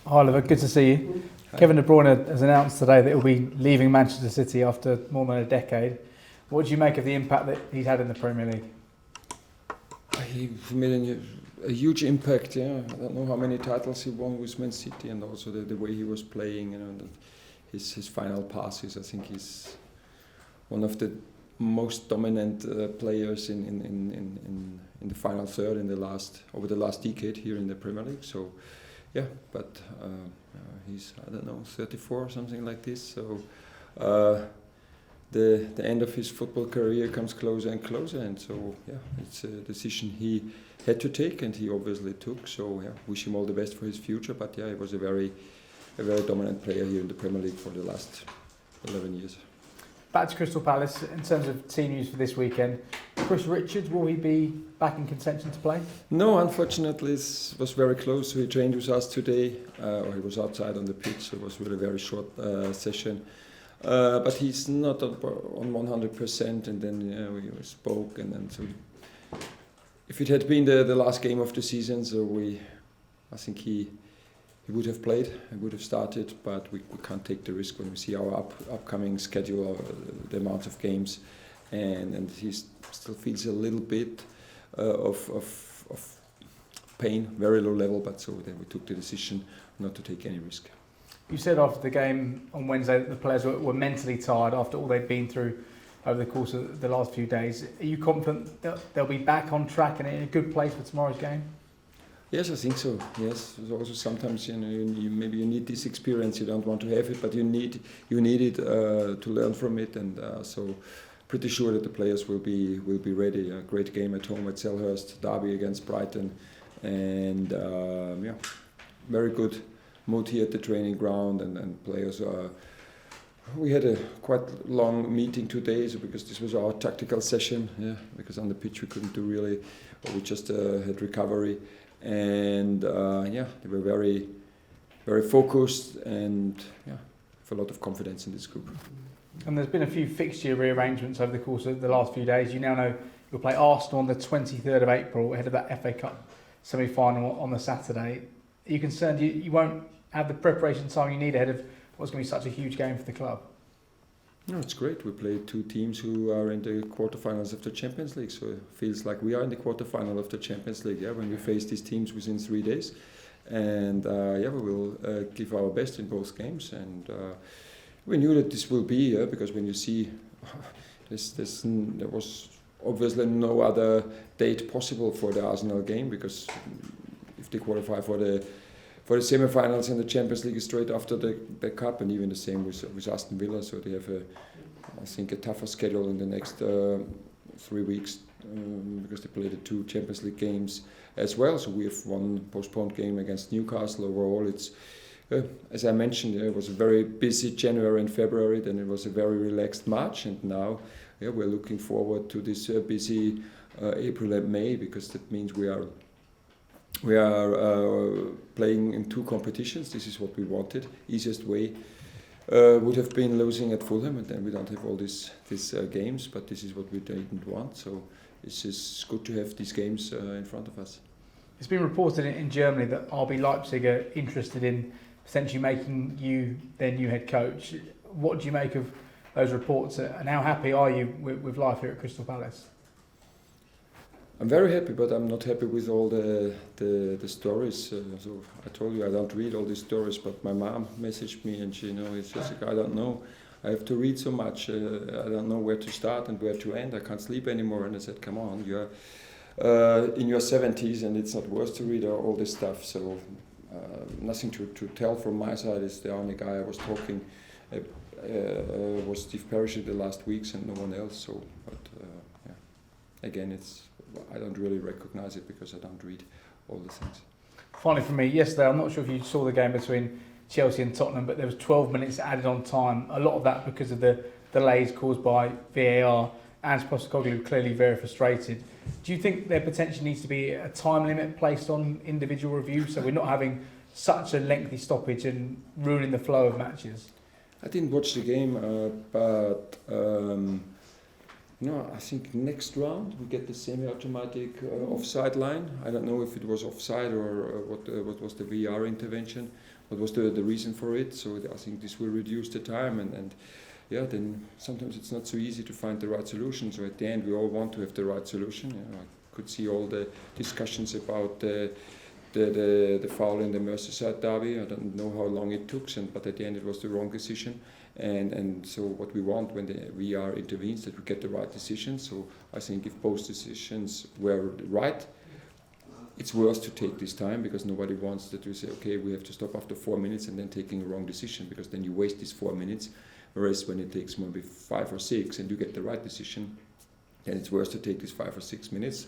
Hi Oliver, good to see you. Hi. Kevin De Bruyne has announced today that he'll be leaving Manchester City after more than a decade. What do you make of the impact that he's had in the Premier League? He made a huge impact. Yeah, I don't know how many titles he won with Man City, and also the way he was playing. His final passes. I think he's one of the most dominant players in the final third over the last decade here in the Premier League. So, yeah, but he's, I don't know, 34 or something like this. So the end of his football career comes closer and closer, and so yeah, it's a decision he had to take, and he obviously took. So yeah, wish him all the best for his future. But yeah, he was a very dominant player here in the Premier League for the last 11 years. Back to Crystal Palace, in terms of team news for this weekend, Chris Richards, will he be back in contention to play? No, unfortunately, it was very close. He trained with us today, or he was outside on the pitch, so it was really a very short session. But he's not on 100%, and then we spoke, and then so if it had been the last game of the season, so I think he would have played, he would have started, but we can't take the risk when we see our upcoming schedule, the amount of games, and he still feels a little bit of pain, very low level, but so then we took the decision not to take any risk. You said after the game on Wednesday that the players were mentally tired after all they've been through over the course of the last few days. Are you confident that they'll be back on track and in a good place for tomorrow's game? Yes, I think so. Yes, there's also sometimes maybe you need this experience. You don't want to have it, but you need it to learn from it, and so pretty sure that the players will be ready. A great game at home at Selhurst, derby against Brighton, and very good mood here at the training ground, and players are. We had a quite long meeting today, so because this was our tactical session. Yeah, because on the pitch we couldn't do really, we just had recovery. And they were very, very focused, and have a lot of confidence in this group. And there's been a few fixture rearrangements over the course of the last few days. You now know you'll play Arsenal on the 23rd of April ahead of that FA Cup semi-final on the Saturday. Are you concerned you won't have the preparation time you need ahead of what's going to be such a huge game for the club? No, it's great. We played two teams who are in the quarterfinals of the Champions League, so it feels like we are in the quarterfinal of the Champions League. Yeah, when we face these teams within 3 days, and we will give our best in both games. And we knew that this will be because when you see there was obviously no other date possible for the Arsenal game, because if they qualify for the semi-finals in the Champions League straight after the Cup, and even the same with Aston Villa, so they have I think a tougher schedule in the next 3 weeks because they play the 2 Champions League games as well. So we have one postponed game against Newcastle. Overall, it's as I mentioned, it was a very busy January and February. Then it was a very relaxed March, and now we're looking forward to this busy April and May, because that means we are playing in 2 competitions. This is what we wanted. Easiest way would have been losing at Fulham, and then we don't have all these games, but this is what we didn't want. So it's just good to have these games in front of us. It's been reported in Germany that RB Leipzig are interested in potentially making you their new head coach. What do you make of those reports, and how happy are you with life here at Crystal Palace? I'm very happy, but I'm not happy with all the stories. So I told you I don't read all these stories, but my mom messaged me, and it's just like, I don't know. I have to read so much. I don't know where to start and where to end. I can't sleep anymore. And I said, come on, you're in your 70s, and it's not worth to read all this stuff. So nothing to tell from my side. Is the only guy I was talking was Steve Parish in the last weeks, and no one else. So, but again, I don't really recognize it because I don't read all the things. Finally, for me, yesterday, I'm not sure if you saw the game between Chelsea and Tottenham, but there was 12 minutes added on time. A lot of that because of the delays caused by VAR. Ange Postecoglou clearly very frustrated. Do you think there potentially needs to be a time limit placed on individual reviews, so we're not having such a lengthy stoppage and ruining the flow of matches? I didn't watch the game, but No, I think next round we get the semi-automatic offside line. I don't know if it was offside or what was the VR intervention, what was the reason for it. So I think this will reduce the time and yeah, then sometimes it's not so easy to find the right solution. So at the end we all want to have the right solution. You know, I could see all the discussions about the foul in the Merseyside derby. I don't know how long it took, but at the end it was the wrong decision. And so what we want when the VR intervenes, that we get the right decision. So I think if both decisions were right, it's worse to take this time, because nobody wants that we say, okay, we have to stop after 4 minutes and then taking a wrong decision, because then you waste these 4 minutes. Whereas when it takes maybe 5 or 6 and you get the right decision, then it's worse to take these 5 or 6 minutes.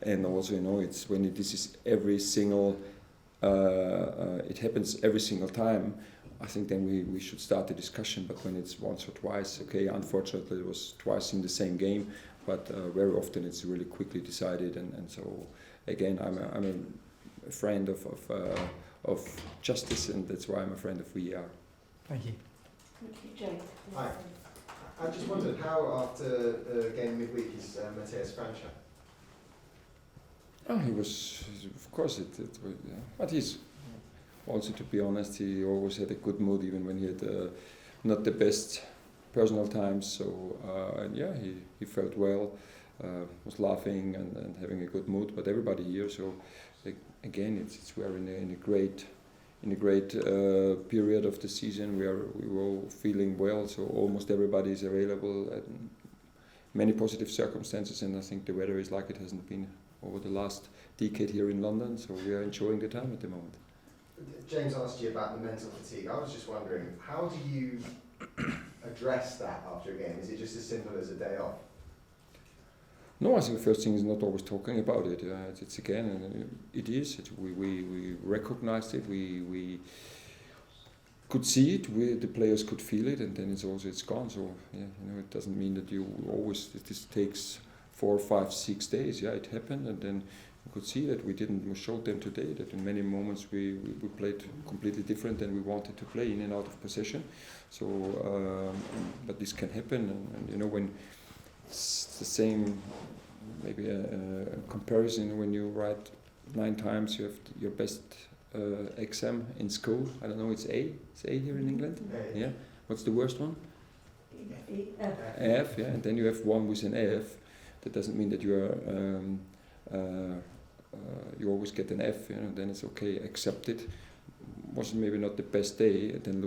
And also, you know, it's when this is every single, it happens every single time. I think then we should start the discussion. But when it's once or twice, okay, unfortunately it was twice in the same game, but very often it's really quickly decided. And so again, I'm a friend of justice, and that's why I'm a friend of VR. Thank you. Thank you, Jake. Hi. I just wondered how, after the game midweek, is Matthias Francha? Oh, he was, of course, it was, yeah. But he's also, to be honest, he always had a good mood, even when he had not the best personal times. So, and yeah, he felt well, was laughing and having a good mood. But everybody here, so again, we're in a great period of the season. We were all feeling well, so almost everybody is available at many positive circumstances, and I think the weather is like it hasn't been over the last decade here in London, so we are enjoying the time at the moment. James asked you about the mental fatigue. I was just wondering, how do you address that after a game? Is it just as simple as a day off? No, I think the first thing is not always talking about it. It's again, and it is. We recognized it. We could see it. The players could feel it, and then it's gone. So yeah, you know, it doesn't mean that you always. This takes 4, 5, 6 days. Yeah, it happened, and then we could see that we showed them today that in many moments we played completely different than we wanted to play, in and out of possession. So, but this can happen, and you know, when it's the same, maybe a comparison when you write 9 times, you have your best exam in school. I don't know, it's A here in England. A. Yeah. What's the worst one? F. F. Yeah, and then you have one with an F. That doesn't mean that you are you always get an F. You know, then it's okay, accept it. Wasn't maybe not the best day, and then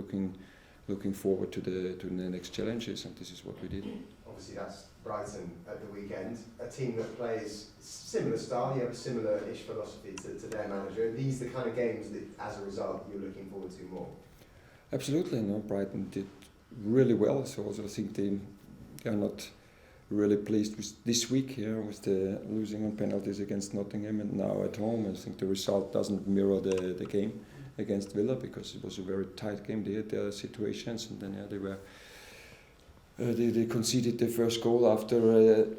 looking forward to the next challenges, and this is what we did. Obviously, that's Brighton at the weekend, a team that plays similar style, you have a similar-ish philosophy to their manager. Are these the kind of games that, as a result, you're looking forward to more? Absolutely, no. Brighton did really well, so also I think they are not really pleased with this week here, with the losing on penalties against Nottingham, and now at home. I think the result doesn't mirror the game against Villa, because it was a very tight game. They had their situations, and then they were. They conceded their first goal after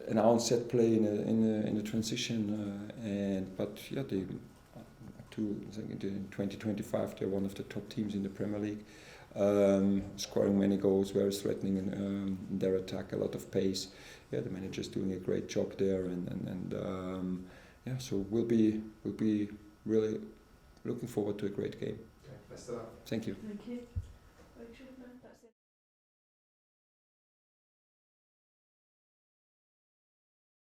an onset play in the transition, but yeah, I think in 2025 they're one of the top teams in the Premier League, scoring many goals, very threatening in their attack, a lot of pace. Yeah, the manager's doing a great job there, and yeah, so we'll be really looking forward to a great game. Okay, best of luck. Thank you. Thank you.